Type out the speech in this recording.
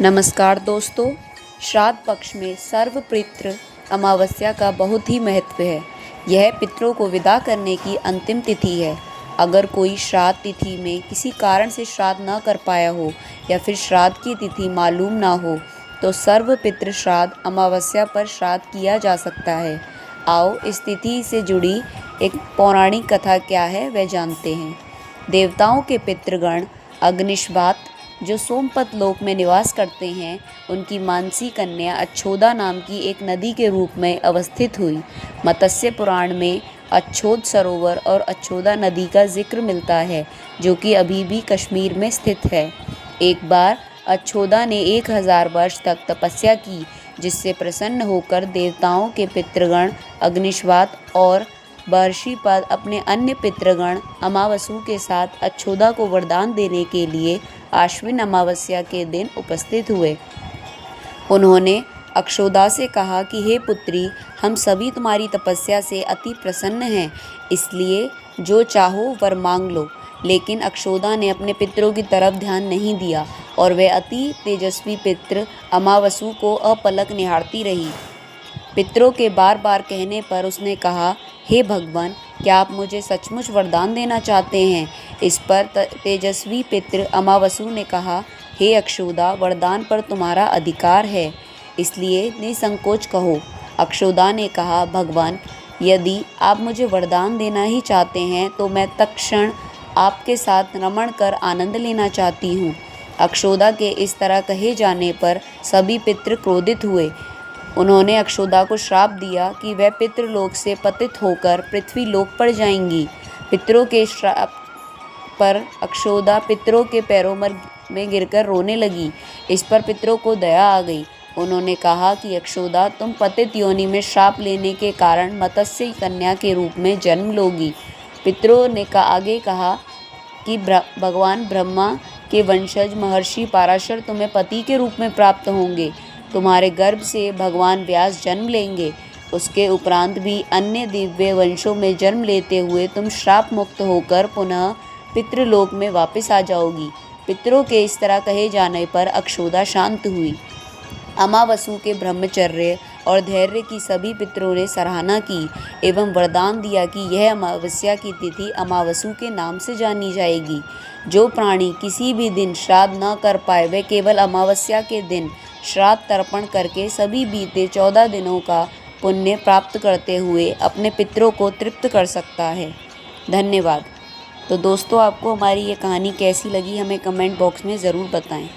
नमस्कार दोस्तों। श्राद्ध पक्ष में सर्वपितृ अमावस्या का बहुत ही महत्व है। यह पितरों को विदा करने की अंतिम तिथि है। अगर कोई श्राद्ध तिथि में किसी कारण से श्राद्ध न कर पाया हो या फिर श्राद्ध की तिथि मालूम ना हो तो सर्वपितृ श्राद्ध अमावस्या पर श्राद्ध किया जा सकता है। आओ इस तिथि से जुड़ी एक पौराणिक कथा क्या है वह जानते हैं। देवताओं के पितृगण अग्निष्वात जो सोमपत लोक में निवास करते हैं, उनकी मानसी कन्या अच्छोदा नाम की एक नदी के रूप में अवस्थित हुई। मत्स्य पुराण में अच्छोद सरोवर और अच्छोदा नदी का जिक्र मिलता है, जो कि अभी भी कश्मीर में स्थित है। एक बार अच्छोदा ने 1000 वर्ष तक तपस्या की, जिससे प्रसन्न होकर देवताओं के पितृगण अग्निष्वात और बर्षिपद अपने अन्य पितृगण अमावसु के साथ अच्छोदा को वरदान देने के लिए आश्विन अमावस्या के दिन उपस्थित हुए। उन्होंने अक्षोदा से कहा कि हे पुत्री, हम सभी तुम्हारी तपस्या से अति प्रसन्न हैं, इसलिए जो चाहो वर मांग लो। लेकिन अक्षोदा ने अपने पितरों की तरफ ध्यान नहीं दिया और वह अति तेजस्वी पितृ अमावसु को अपलक निहारती रही। पितरों के बार बार कहने पर उसने कहा, हे भगवान, क्या आप मुझे सचमुच वरदान देना चाहते हैं? इस पर तेजस्वी पितृ अमावसु ने कहा, हे अक्षोदा, वरदान पर तुम्हारा अधिकार है, इसलिए निसंकोच कहो। अक्षोदा ने कहा, भगवान, यदि आप मुझे वरदान देना ही चाहते हैं तो मैं तत्क्षण आपके साथ रमण कर आनंद लेना चाहती हूँ। अक्षोदा के इस तरह कहे जाने पर सभी पितृ क्रोधित हुए। उन्होंने अक्षोदा को श्राप दिया कि वह पितृलोक से पतित होकर पृथ्वी लोक पर जाएंगी। पितरों के श्राप पर अक्षोदा पितरों के पैरों में गिरकर रोने लगी। इस पर पितरों को दया आ गई। उन्होंने कहा कि अक्षोदा, तुम पतित योनि में श्राप लेने के कारण मत्स्य कन्या के रूप में जन्म लोगी। पितरों ने आगे कहा कि भगवान ब्रह्मा के वंशज महर्षि पराशर तुम्हें पति के रूप में प्राप्त होंगे। तुम्हारे गर्भ से भगवान व्यास जन्म लेंगे। उसके उपरांत भी अन्य दिव्य वंशों में जन्म लेते हुए तुम श्राप मुक्त होकर पुनः पितृलोक में वापस आ जाओगी। पितरों के इस तरह कहे जाने पर अक्षोदा शांत हुई। अमावसु के ब्रह्मचर्य और धैर्य की सभी पितरों ने सराहना की एवं वरदान दिया कि यह अमावस्या की तिथि अमावसु के नाम से जानी जाएगी। जो प्राणी किसी भी दिन श्राद्ध न कर पाए, वह केवल अमावस्या के दिन श्राद्ध तर्पण करके सभी बीते 14 दिनों का पुण्य प्राप्त करते हुए अपने पितरों को तृप्त कर सकता है। धन्यवाद। तो दोस्तों, आपको हमारी ये कहानी कैसी लगी हमें कमेंट बॉक्स में ज़रूर बताएं।